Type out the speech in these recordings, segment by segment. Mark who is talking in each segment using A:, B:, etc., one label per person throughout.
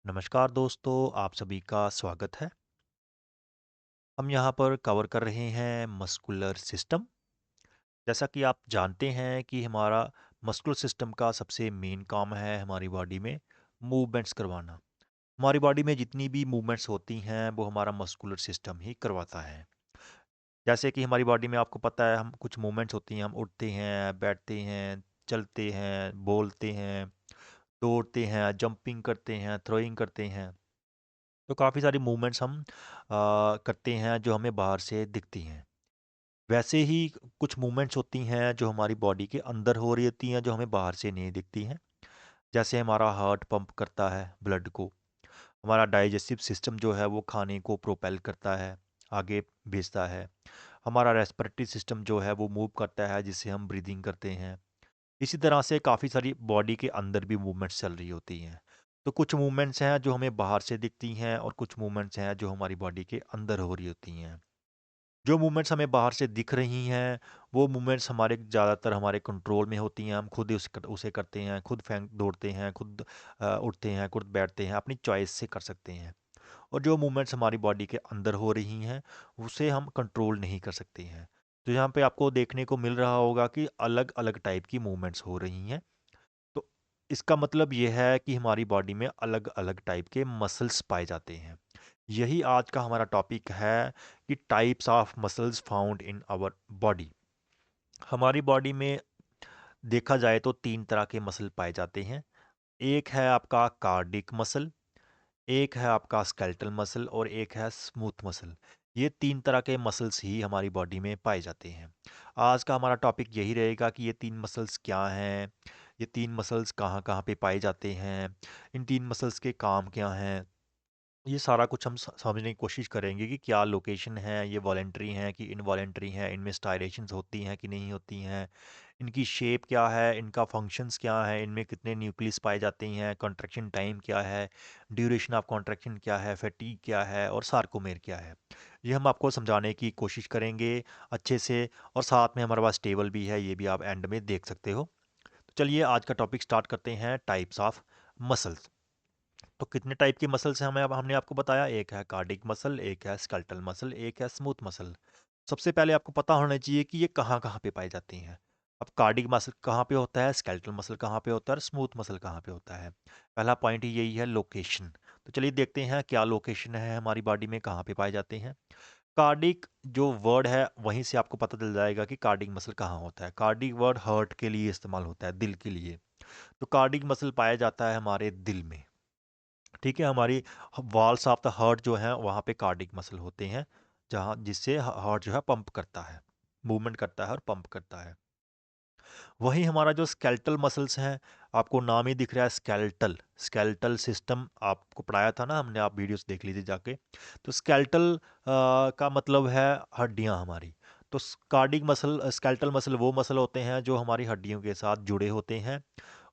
A: नमस्कार दोस्तों, आप सभी का स्वागत है। हम यहाँ पर कवर कर रहे हैं मस्कुलर सिस्टम। जैसा कि आप जानते हैं कि हमारा मस्कुलर सिस्टम का सबसे मेन काम है हमारी बॉडी में मूवमेंट्स करवाना। हमारी बॉडी में जितनी भी मूवमेंट्स होती हैं वो हमारा मस्कुलर सिस्टम ही करवाता है। जैसे कि हमारी बॉडी में आपको पता है हम कुछ मूवमेंट्स होती हैं, हम उठते हैं, बैठते हैं, चलते हैं, बोलते हैं, दौड़ते हैं, जंपिंग करते हैं, थ्रोइंग करते हैं। तो काफ़ी सारी मूवमेंट्स हम करते हैं जो हमें बाहर से दिखती हैं। वैसे ही कुछ मूवमेंट्स होती हैं जो हमारी बॉडी के अंदर हो रही होती हैं जो हमें बाहर से नहीं दिखती हैं। जैसे हमारा हार्ट पंप करता है ब्लड को, हमारा डाइजेस्टिव सिस्टम जो है वो खाने को प्रोपेल करता है, आगे भेजता है। हमारा रेस्पिरेटरी सिस्टम जो है वो मूव करता है जिससे हम ब्रीदिंग करते हैं। इसी तरह से काफ़ी सारी बॉडी के अंदर भी मूवमेंट्स चल रही होती हैं। तो कुछ मूवमेंट्स हैं जो हमें बाहर से दिखती हैं और कुछ मूवमेंट्स हैं जो हमारी बॉडी के अंदर हो रही होती हैं। जो मूवमेंट्स हमें बाहर से दिख रही हैं, वो मूवमेंट्स हमारे ज़्यादातर हमारे कंट्रोल में होती हैं। हम खुद ही उसे करते हैं, खुद फेंक दौड़ते हैं, खुद उठते हैं, खुद बैठते हैं, अपनी चॉइस से कर सकते हैं। और जो मूवमेंट्स हमारी बॉडी के अंदर हो रही हैं, उसे हम कंट्रोल नहीं कर सकते हैं। तो यहाँ पे आपको देखने को मिल रहा होगा कि अलग-अलग टाइप की मूवमेंट्स हो रही हैं। तो इसका मतलब ये है कि हमारी बॉडी में अलग-अलग टाइप के मसल्स पाए जाते हैं। यही आज का हमारा टॉपिक है कि types of muscles found in our body. हमारी बॉडी में देखा जाए तो 3 तरह के मसल पाए जाते हैं। एक है आपका कार्डिक मसल, एक है आपका स्केलेटल मसल और एक है स्मूथ मसल। ये 3 तरह के मसल्स ही हमारी बॉडी में पाए जाते हैं। आज का हमारा टॉपिक यही रहेगा कि ये 3 मसल्स क्या हैं? ये 3 मसल्स कहाँ-कहाँ पे पाए जाते हैं? इन 3 मसल्स के काम क्या हैं? ये सारा कुछ हम समझने की कोशिश करेंगे कि क्या लोकेशन है, ये वॉलंटरी हैं कि इनवॉलंटरी हैं, इनमें स्टायरेशंस होती हैं कि नहीं होती हैं, इनकी शेप क्या है, इनका फंक्शंस क्या है, इनमें कितने न्यूक्लियस पाए जाते हैं, कॉन्ट्रैक्शन टाइम क्या है, ड्यूरेशन ऑफ कॉन्ट्रैक्शन क्या है, फैटीग क्या है और सार्कोमेर क्या है। ये हम आपको समझाने की कोशिश करेंगे अच्छे से, और साथ में हमारे पास टेबल भी है, ये भी आप एंड में देख सकते हो। तो चलिए आज का टॉपिक स्टार्ट करते हैं, टाइप्स ऑफ मसल्स। तो कितने टाइप की मसल्स हैं हमें, अब हमने आपको बताया, एक है कार्डिक मसल, एक है स्केलेटल मसल, एक है स्मूथ मसल। सबसे पहले आपको पता होना चाहिए कि ये कहाँ-कहाँ पे पाई जाती हैं। अब कार्डिक मसल कहाँ पे होता है, स्केलेटल मसल कहाँ पे होता है और स्मूथ मसल कहाँ पे होता है। पहला पॉइंट ही यही है, लोकेशन। तो चलिए देखते हैं क्या लोकेशन है हमारी बॉडी में, कहाँ पे पाए जाते हैं। कार्डिक जो वर्ड है वहीं से आपको पता चल जाएगा कि कार्डिक मसल कहाँ होता है। कार्डिक वर्ड हार्ट के लिए इस्तेमाल होता है, दिल के लिए। तो कार्डिक मसल पाया जाता है हमारे दिल में। ठीक है, हमारी वॉल्स ऑफ द हार्ट जो है वहाँ पे कार्डिक मसल होते हैं, जहाँ जिससे हार्ट जो है पंप करता है, मूवमेंट करता है और पंप करता है। वहीं हमारा जो स्केलेटल मसल्स हैं, आपको नाम ही दिख रहा है स्केलेटल, स्केलेटल सिस्टम आपको पढ़ाया था ना हमने, आप वीडियोस देख लीजिए जाके। तो स्केलेटल का मतलब है हड्डियाँ हमारी। तो कार्डिक मसल, स्केलेटल मसल वो मसल होते हैं जो हमारी हड्डियों के साथ जुड़े होते हैं,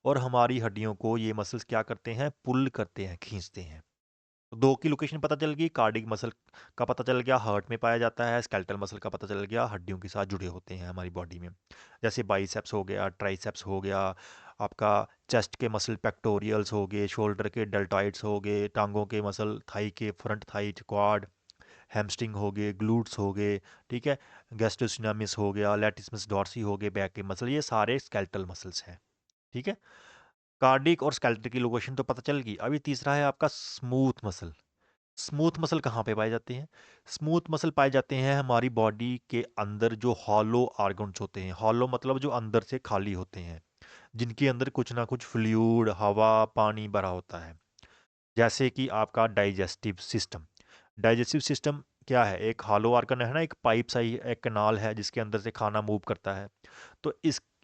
A: और हमारी हड्डियों को ये मसल्स क्या करते हैं, पुल करते हैं, खींचते हैं। तो 2 की लोकेशन पता चल गई, कार्डिक मसल का पता चल गया हार्ट में पाया जाता है, स्केलेटल मसल का पता चल गया हड्डियों के साथ जुड़े होते हैं हमारी बॉडी में। जैसे बाइसेप्स हो गया, ट्राइसेप्स हो गया, आपका चेस्ट के मसल पेक्टोरियल्स हो गए, शोल्डर के डेल्टॉइड्स हो गए, टांगों के मसल, थाई के फ्रंट थाई, क्वाड, हैमस्ट्रिंग हो गए, ग्लूट्स हो गए, ठीक है, गैस्ट्रोसिनामिस हो गया, लैटिसिमस डॉर्सी हो गए, बैक के मसल, ये सारे स्केलेटल मसल्स हैं। ठीक है, कार्डिक और स्केलेटल की लोकेशन तो पता चल गई। अभी तीसरा है आपका स्मूथ मसल। स्मूथ मसल कहाँ पे पाए जाते हैं? स्मूथ मसल पाए जाते हैं हमारी बॉडी के अंदर जो हॉलो ऑर्गन्स होते हैं। हॉलो मतलब जो अंदर से खाली होते हैं, जिनके अंदर कुछ ना कुछ फ्लूइड, हवा, पानी भरा होता है। जैसे कि आपका डाइजेस्टिव सिस्टम। डाइजेस्टिव सिस्टम क्या है? एक हॉलो ऑर्गन है ना, एक पाइप सा ही एक कैनाल है जिसके अंदर से खाना मूव करता है। तो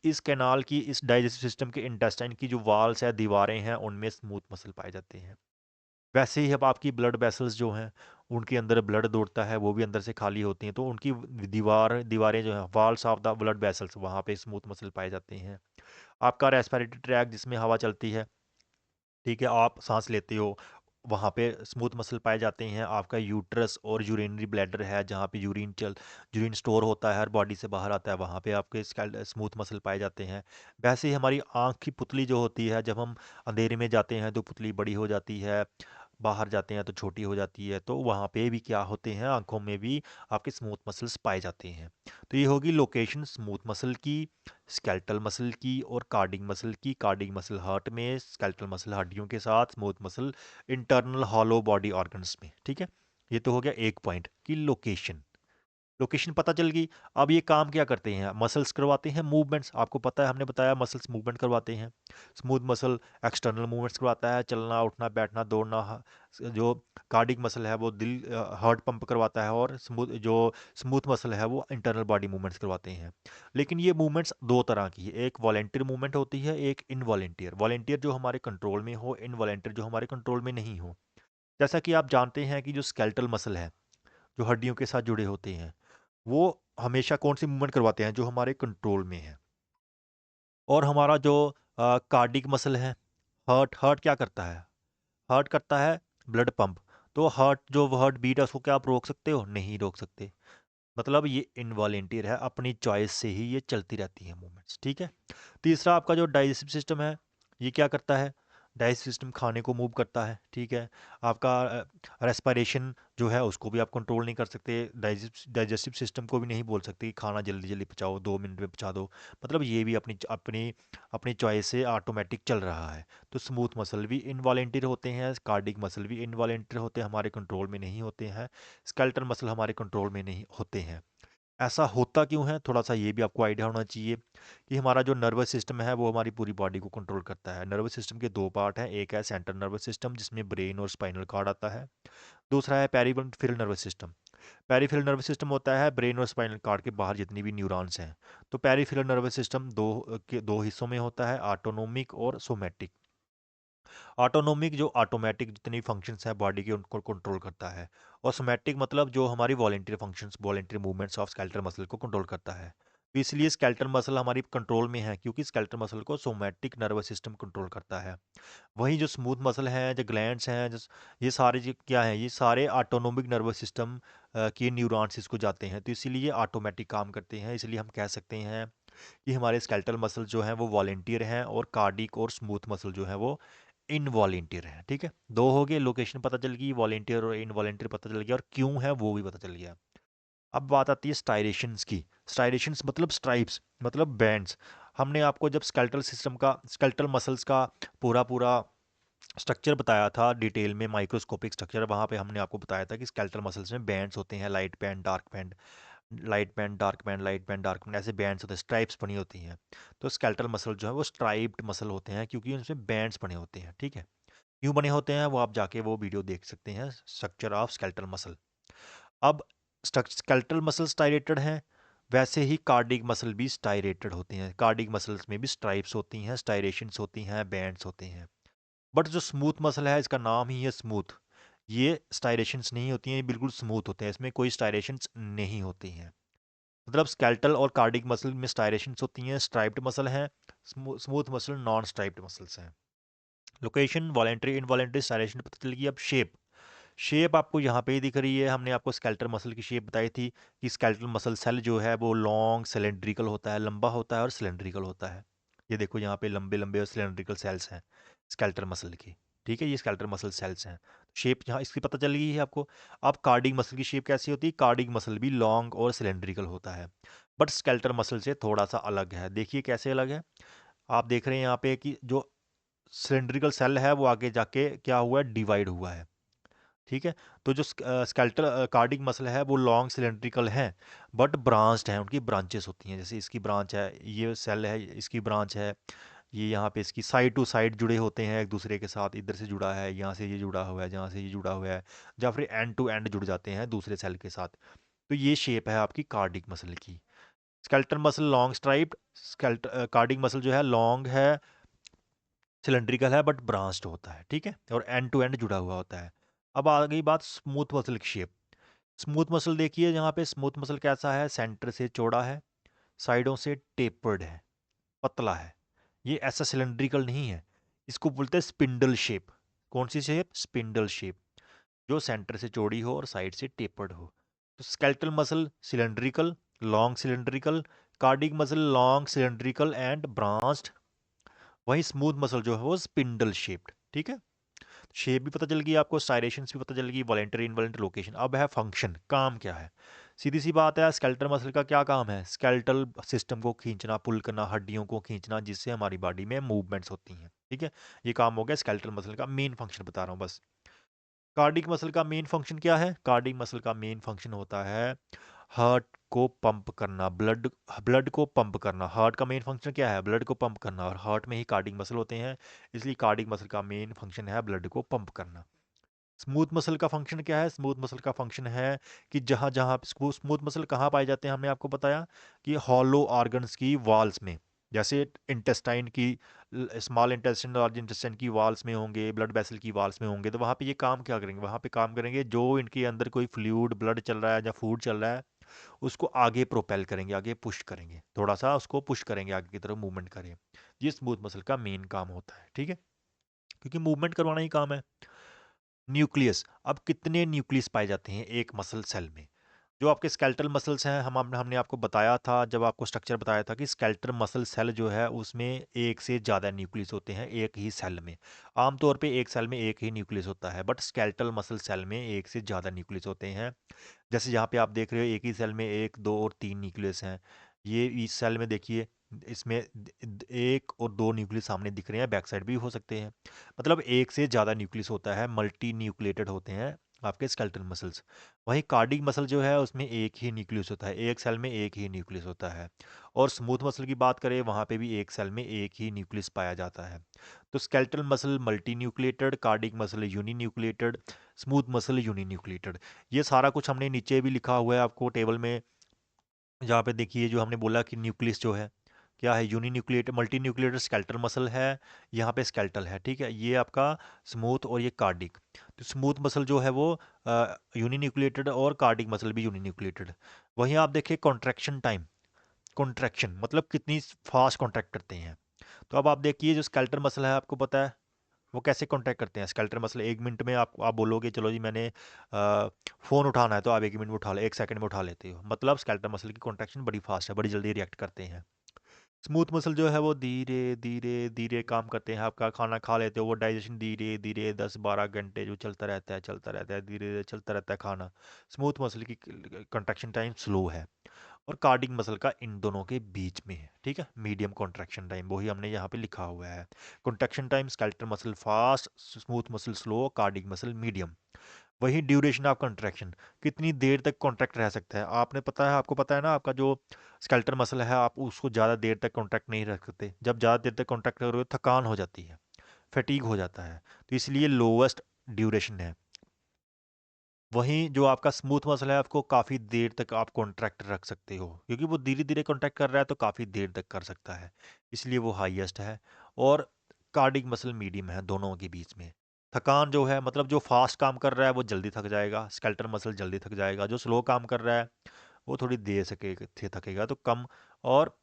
A: इस कैनाल की, इस डाइजेस्टिव सिस्टम के इंटेस्टाइन की जो वॉल्स है, दीवारें हैं, उनमें स्मूथ मसल पाए जाते हैं। वैसे ही अब आपकी ब्लड वेसल्स जो हैं, उनके अंदर ब्लड दौड़ता है, वो भी अंदर से खाली होती हैं, तो उनकी दीवारें जो हैं, walls of the blood vessels, वहाँ पे स्मूथ मसल पाए जाते हैं। आपका रेस्पिरेटरी ट्रैक जिसमें हवा चलती है, ठीक है, आप सांस लेते हो, वहाँ पे स्मूथ मसल पाए जाते हैं। आपका यूट्रस और यूरिनरी ब्लैडर है, जहाँ पे यूरिन स्टोर होता है, हर बॉडी से बाहर आता है, वहाँ पे आपके स्मूथ मसल पाए जाते हैं। वैसे ही हमारी आँख की पुतली जो होती है, जब हम अंधेरे में जाते हैं तो पुतली बड़ी हो जाती है, बाहर जाते हैं तो छोटी हो जाती है। तो वहाँ पे भी क्या होते हैं, आँखों में भी आपके स्मूथ मसल्स पाए जाते हैं। तो ये होगी लोकेशन स्मूथ मसल की, स्केलेटल मसल की और कार्डिक मसल की। कार्डिक मसल हार्ट में, स्केलेटल मसल हड्डियों के साथ, smooth muscle internal hollow body organs में। ठीक है, ये तो हो गया एक पॉइंट कि लोकेशन। लोकेशन पता चल गई। अब ये काम क्या करते हैं, मसल्स करवाते हैं मूवमेंट्स। आपको पता है, हमने बताया मसल्स मूवमेंट करवाते हैं। स्मूथ मसल एक्सटर्नल मूवमेंट्स करवाता है, चलना उठना बैठना दौड़ना। जो कार्डिक मसल है वो दिल हार्ट पंप करवाता है, और स्मूथ मसल है वो इंटरनल बॉडी मूवमेंट्स करवाते हैं। लेकिन ये मूवमेंट्स दो तरह की है, एक वॉलेंटियर मूवमेंट होती है, एक इनवॉलेंटियर। वॉलेंटियर जो हमारे कंट्रोल में हो, इनवॉलेंटियर जो हमारे कंट्रोल में नहीं हो। जैसा कि आप जानते हैं कि जो स्केलेटल मसल है, जो हड्डियों के साथ जुड़े होते हैं, वो हमेशा कौन सी मूवमेंट करवाते हैं, जो हमारे कंट्रोल में है। और हमारा जो कार्डिक मसल है, हार्ट हार्ट क्या करता है, हार्ट करता है ब्लड पंप। तो हार्ट बीट है, उसको क्या आप रोक सकते हो, नहीं रोक सकते। मतलब ये इनवॉलेंटियर है, अपनी चॉइस से ही ये चलती रहती है मूवमेंट्स। ठीक है। तीसरा आपका जो डाइजेस्टिव सिस्टम है, ये क्या करता है, डाइजेस्टिव सिस्टम खाने को मूव करता है। ठीक है। आपका रेस्पिरेशन जो है उसको भी आप कंट्रोल नहीं कर सकते, डाइजेस्टिव सिस्टम को भी नहीं बोल सकते कि खाना जल्दी जल्दी पचाओ, 2 मिनट में पचा दो। मतलब ये भी अपनी अपनी अपनी चॉइस से ऑटोमेटिक चल रहा है। तो स्मूथ मसल भी इनवॉलेंटियर होते हैं, कार्डिक मसल भी इनवॉलेंटियर होते हैं, हमारे कंट्रोल में नहीं होते हैं। स्केलेटल मसल हमारे कंट्रोल में नहीं होते हैं। ऐसा होता क्यों है, थोड़ा सा ये भी आपको आइडिया होना चाहिए कि हमारा जो नर्वस सिस्टम है वो हमारी पूरी बॉडी को कंट्रोल करता है। नर्वस सिस्टम के दो पार्ट हैं, एक है सेंट्रल नर्वस सिस्टम जिसमें ब्रेन और स्पाइनल कॉर्ड आता है, दूसरा है peripheral nervous system. Peripheral nervous system होता है ब्रेन और स्पाइनल कॉर्ड के बाहर जितनी भी न्यूरॉन्स हैं। तो पेरिफेरल नर्वस सिस्टम दो हिस्सों में होता है, ऑटोनोमिक और सोमैटिक। ऑटोनोमिक जो ऑटोमेटिक जितनी फंक्शंस हैं बॉडी के उनको कंट्रोल करता है, और सोमैटिक मतलब जो हमारी volunteer functions, volunteer movements of skeletal muscle को कंट्रोल करता है। तो इसलिए स्केलेटल मसल हमारी कंट्रोल में है, क्योंकि स्केलेटल मसल को सोमैटिक नर्वस सिस्टम कंट्रोल करता है। वहीं जो स्मूथ मसल हैं, जो ग्लैंड्स हैं, ये सारे जो क्या हैं, ये सारे ऑटोनोमिक नर्वस सिस्टम के न्यूरॉन्स इसको जाते हैं, तो इसीलिए ऑटोमेटिक काम करते हैं। इसलिए हम कह सकते हैं कि हमारे स्केलेटल मसल जो हैं वो वॉलेंटियर हैं, और कार्डिक और स्मूथ मसल जो है वो इनवॉलेंटियर है। ठीक है, दो हो गए, लोकेशन पता चल गई, वॉलेंटियर और इनवॉलेंटियर पता चल गया, और क्यों है वो भी पता चल गया। अब बात आती है स्टायरेशंस की। स्टायरेशंस मतलब स्ट्राइप्स, मतलब बैंड्स। हमने आपको जब स्केलेटल मसल्स का पूरा पूरा स्ट्रक्चर बताया था डिटेल में, माइक्रोस्कोपिक स्ट्रक्चर, वहाँ पे हमने आपको बताया था कि स्केलेटल मसल्स में बैंड्स होते हैं, light band dark band, light band dark band, light band dark band, ऐसे बैंड्स होते हैं, स्ट्राइप्स बनी होती हैं। तो स्केलेटल मसल जो है वो स्ट्राइप्ड मसल होते हैं, क्योंकि उनमें बैंड्स बने होते हैं। ठीक है, क्यों बने होते हैं वो आप जाके वो वीडियो देख सकते हैं, स्ट्रक्चर ऑफ स्केलेटल मसल। अब स्केलेटल मसल स्टायरेटेड हैं, वैसे ही कार्डिक मसल भी स्टायरेटेड होते हैं। कार्डिक मसल्स में भी स्ट्राइप्स होती हैं, स्टायरेशंस होती हैं, बैंड्स होते हैं। बट जो स्मूथ मसल है, इसका नाम ही है स्मूथ, ये स्टायरेशंस नहीं होती हैं, ये बिल्कुल स्मूथ होते हैं, इसमें कोई स्टायरेशंस नहीं होती हैं। मतलब स्केलेटल और कार्डिक मसल में स्टायरेशंस होती हैं, स्ट्राइप्ड मसल हैं, smooth muscle non striped muscles हैं। लोकेशन वॉलेंट्री इनवॉलेंट्री स्टायरेशन पता चल गई। अब शेप, शेप आपको यहाँ पे ही दिख रही है। हमने आपको स्केलेटल मसल की शेप बताई थी कि स्केलेटल मसल सेल जो है वो लॉन्ग सिलेंड्रिकल होता है, लंबा होता है और सिलेंड्रिकल होता है। ये देखो यहाँ पे लंबे लंबे और सिलेंड्रिकल सेल्स हैं स्केलेटल मसल की। ठीक है, ये स्केलेटल मसल सेल्स हैं। शेप यहाँ इसकी पता चल गई है आपको। अब कार्डिक मसल की शेप कैसी होती है, कार्डिक मसल भी लॉन्ग और सिलेंड्रिकल होता है, बट स्केलेटल मसल से थोड़ा सा अलग है। देखिए कैसे अलग है, आप देख रहे हैं यहाँ पे कि जो सिलेंड्रिकल सेल है वो आगे जाके क्या हुआ है, डिवाइड हुआ है। ठीक है, तो जो स्केलेटल कार्डिक मसल है वो लॉन्ग सिलेंड्रिकल है, बट ब्रांच्ड है, उनकी ब्रांचेस होती हैं। जैसे इसकी ब्रांच है, ये सेल है, इसकी ब्रांच है, ये यहाँ पे इसकी साइड टू साइड जुड़े होते हैं एक दूसरे के साथ, इधर से जुड़ा है, यहाँ से ये जुड़ा हुआ है, जहाँ से ये जुड़ा हुआ है, या फिर एंड टू एंड जुड़ जाते हैं दूसरे सेल के साथ। तो ये शेप है आपकी कार्डिक मसल की। Skeletal muscle long striped, cardiac muscle जो है लॉन्ग है, सिलेंड्रिकल है, बट ब्रांच्ड होता है। ठीक है, और एंड टू एंड जुड़ा हुआ होता है। अब आ गई बात स्मूथ मसल की शेप। स्मूथ मसल देखिए, यहाँ पे स्मूथ मसल कैसा है, सेंटर से चौड़ा है, साइडों से टेपर्ड है, पतला है, ये ऐसा सिलेंड्रिकल नहीं है। इसको बोलते हैं स्पिंडल शेप। कौन सी शेप? स्पिंडल शेप, जो सेंटर से चौड़ी हो और साइड से टेपर्ड हो। तो skeletal muscle cylindrical, long cylindrical, cardiac muscle long cylindrical and branched. वहीं स्मूथ मसल जो है वो स्पिंडल शेप्ड। ठीक है, शेप भी पता चल गई आपको, स्टायरेशंस भी पता चल गई, वॉलेंटरी इनवॉलेंटरी लोकेशन। अब है फंक्शन, काम क्या है? सीधी सी बात है, स्केलेटल मसल का क्या काम है? स्केलेटल सिस्टम को खींचना, पुल करना, हड्डियों को खींचना, जिससे हमारी बॉडी में मूवमेंट्स होती हैं। ठीक है, ये काम हो गया स्केलेटल मसल का, मेन फंक्शन बता रहा हूँ बस। कार्डिक मसल का मेन फंक्शन क्या है? कार्डिक मसल का मेन फंक्शन होता है हार्ट को पंप करना, ब्लड ब्लड को पंप करना। हार्ट का मेन फंक्शन क्या है? ब्लड को पंप करना, और हार्ट में ही कार्डिक मसल होते हैं, इसलिए कार्डिक मसल का मेन फंक्शन है ब्लड को पंप करना। स्मूथ मसल का फंक्शन क्या है? स्मूथ मसल का फंक्शन है कि जहाँ जहाँ स्मूथ मसल कहाँ पाए जाते हैं, हमने आपको बताया कि हॉलो ऑर्गन्स की वॉल्स में, जैसे इंटेस्टाइन की, स्मॉल इंटेस्टाइन, लार्ज इंटेस्टाइन की वॉल्स में होंगे, ब्लड वेसल की वॉल्स में होंगे। तो वहाँ पे ये काम क्या करेंगे? वहाँ पे काम करेंगे जो इनके अंदर कोई फ्लूइड, ब्लड चल रहा है या फूड चल रहा है, उसको आगे प्रोपेल करेंगे, आगे पुश करेंगे, थोड़ा सा उसको पुश करेंगे, आगे की तरफ मूवमेंट करें। ये स्मूथ मसल का मेन काम होता है। ठीक है, क्योंकि मूवमेंट करवाना ही काम है। न्यूक्लियस, अब कितने न्यूक्लियस पाए जाते हैं एक मसल सेल में? जो आपके स्केलेटल मसल्स हैं, हमने आपको बताया था, जब आपको स्ट्रक्चर बताया था कि स्केलेटल मसल सेल जो है उसमें एक से ज़्यादा न्यूक्लियस होते हैं एक ही सेल में। आमतौर पे एक सेल में एक ही न्यूक्लियस होता है, बट स्केलेटल मसल सेल में एक से ज़्यादा न्यूक्लियस होते हैं। जैसे यहाँ पे आप देख रहे हो, एक ही सेल में एक, दो और तीन न्यूक्लियस हैं। ये इस सेल में देखिए, इसमें एक और दो न्यूक्लियस सामने दिख रहे हैं, बैक साइड भी हो सकते हैं। मतलब एक से ज़्यादा न्यूक्लियस होता है, मल्टी न्यूक्लिएटेड होते हैं आपके स्केलेटल मसल्स। वहीं कार्डिक मसल जो है उसमें एक ही न्यूक्लियस होता है, एक सेल में एक ही न्यूक्लियस होता है। और स्मूथ मसल की बात करें, वहाँ पे भी एक सेल में एक ही न्यूक्लियस पाया जाता है। तो skeletal muscle multinucleated, cardiac muscle uninucleated, smooth muscle uninucleated. ये सारा कुछ हमने नीचे भी लिखा हुआ है आपको टेबल में, जहाँ पे देखिए जो हमने बोला कि न्यूक्लियस जो है क्या है, uninucleated, multinucleated skeletal muscle है, यहाँ पे स्केलेटल है। ठीक है, ये आपका स्मूथ और ये कार्डिक। तो स्मूथ मसल जो है वो यूनी न्यूक्लिएटेड, और कार्डिक मसल भी यूनी न्यूक्लिएटेड। वहीं आप देखिए कॉन्ट्रैक्शन टाइम, कॉन्ट्रैक्शन मतलब कितनी फास्ट कॉन्ट्रैक्ट करते हैं। तो अब आप देखिए जो स्केलेटल मसल है, आपको पता है वो कैसे कॉन्टैक्ट करते हैं? स्केलेटल मसल 1 मिनट में आप बोलोगे चलो जी मैंने फ़ोन उठाना है, तो आप 1 मिनट में उठा लो, 1 सेकंड में उठा लेते हो। मतलब स्केलेटल मसल की कॉन्ट्रैक्शन बड़ी फास्ट है, बड़ी जल्दी रिएक्ट करते हैं। स्मूथ मसल जो है वो धीरे धीरे धीरे काम करते हैं। आपका खाना खा लेते हो, वो डाइजेशन धीरे धीरे 10-12 घंटे जो चलता रहता है, धीरे धीरे चलता रहता है खाना। स्मूथ मसल की कंट्रैक्शन टाइम स्लो है, और कार्डिक मसल का इन दोनों के बीच में है। ठीक है, मीडियम कॉन्ट्रैक्शन टाइम, वही हमने यहाँ पे लिखा हुआ है। Contraction time skeletal muscle fast, smooth muscle slow, cardiac muscle medium. वही ड्यूरेशन ऑफ कॉन्ट्रैक्शन, कितनी देर तक कॉन्ट्रैक्ट रह सकता है? आपने पता है, आपको पता है ना, आपका जो स्केलेटल मसल है आप उसको ज़्यादा देर तक कॉन्ट्रैक्ट नहीं रख सकते। जब ज़्यादा देर तक कॉन्ट्रैक्ट करोगे थकान हो जाती है, फटीग हो जाता है, तो इसलिए लोवेस्ट ड्यूरेशन है। वहीं जो आपका स्मूथ मसल है, आपको काफ़ी देर तक आप कॉन्ट्रैक्ट रख सकते हो, क्योंकि वो धीरे धीरे कॉन्ट्रैक्ट कर रहा है तो काफ़ी देर तक कर सकता है, इसलिए वो हाईएस्ट है। और कार्डिक मसल मीडियम है दोनों के बीच में। थकान जो है, मतलब जो फास्ट काम कर रहा है वो जल्दी थक जाएगा, स्केलेटल मसल जल्दी थक जाएगा। जो स्लो काम कर रहा है वो थोड़ी देर से थकेगा, तो कम। और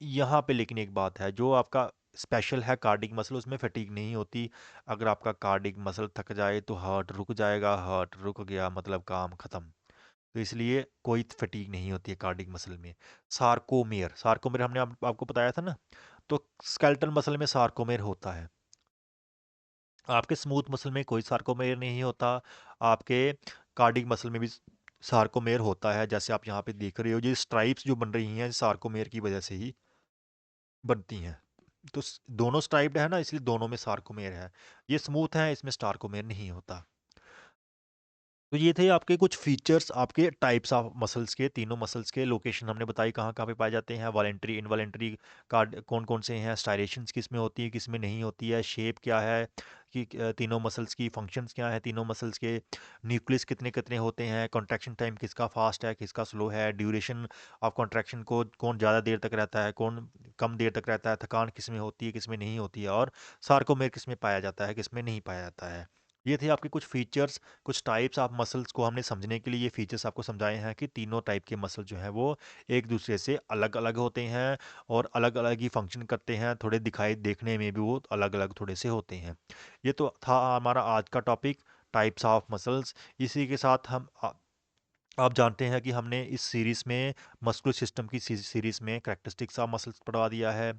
A: यहाँ पे लेकिन एक बात है, जो आपका स्पेशल है कार्डिक मसल, उसमें फटीग नहीं होती। अगर आपका कार्डिक मसल थक जाए तो हार्ट रुक जाएगा, हार्ट रुक गया मतलब काम खत्म। तो इसलिए कोई फटीग नहीं होती है कार्डिक मसल में। सार्कोमेयर, सार्कोमेयर हमने आपको बताया था ना, तो स्केलेटल मसल में सार्कोमेयर होता है, आपके स्मूथ मसल में कोई सार्कोमेयर नहीं होता। आपके कार्डिक मसल में भी सार्कोमेयर होता है, जैसे आप यहाँ पे देख रहे हो, ये स्ट्राइप्स जो बन रही हैं सार्कोमेयर की वजह से ही बनती हैं। तो दोनों स्ट्राइप्ड है ना, इसलिए दोनों में सार्कोमेयर है। ये स्मूथ है, इसमें सार्कोमेयर नहीं होता। तो ये थे आपके कुछ फीचर्स, आपके टाइप्स ऑफ मसल्स के, तीनों मसल्स के लोकेशन हमने बताई कहाँ कहाँ पे पाए जाते हैं, वॉलेंट्री इनवॉलेंट्री कार्ड कौन कौन से हैं, स्टायरेशंस किस में होती है किस में नहीं होती है, शेप क्या है कि तीनों मसल्स की, फंक्शंस क्या है तीनों मसल्स के, न्यूक्लियस कितने कितने होते हैं, कॉन्ट्रैक्शन टाइम किसका फास्ट है किसका स्लो है, ड्यूरेशन ऑफ कॉन्ट्रैक्शन को कौन ज़्यादा देर तक रहता है कौन कम देर तक रहता है, थकान किस में होती है किस में नहीं होती है, और सार्कोमेर किस में पाया जाता है किस में नहीं पाया जाता है। ये थे आपके कुछ फीचर्स, कुछ टाइप्स ऑफ मसल्स को हमने समझने के लिए ये फीचर्स आपको समझाए हैं कि तीनों टाइप के मसल जो हैं वो एक दूसरे से अलग-अलग होते हैं और अलग-अलग ही फंक्शन करते हैं, थोड़े दिखाई देखने में भी वो अलग-अलग थोड़े से होते हैं। ये तो था हमारा आज का टॉपिक, टाइप्स ऑफ मसल्स। इसी के साथ आप जानते हैं कि हमने इस सीरीज़ में मस्कुलर सिस्टम की सीरीज़ में कैरेक्टरिस्टिक्स ऑफ मसल्स पढ़वा दिया है।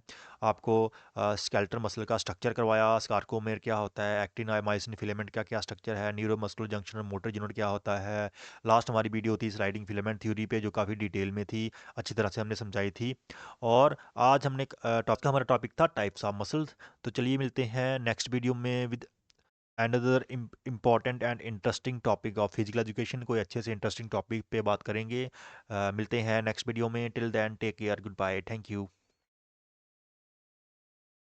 A: आपको स्केलेटल मसल का स्ट्रक्चर करवाया, सार्कोमेर क्या होता है, एक्टिन मायोसिन फिलामेंट का क्या स्ट्रक्चर है, न्यूरोमस्कुलर जंक्शन और मोटर यूनिट क्या होता है। लास्ट हमारी वीडियो थी स्लाइडिंग फिलामेंट थ्योरी पे, जो काफ़ी डिटेल में थी, अच्छी तरह से हमने समझाई थी। और आज हमने टॉपिक हमारा टॉपिक था टाइप्स ऑफ मसल्स। तो चलिए मिलते हैं नेक्स्ट वीडियो में with another important and interesting topic of physical education. कोई अच्छे से इंटरेस्टिंग टॉपिक पे बात करेंगे। मिलते हैं नेक्स्ट वीडियो में। Till then take care, good bye, thank you.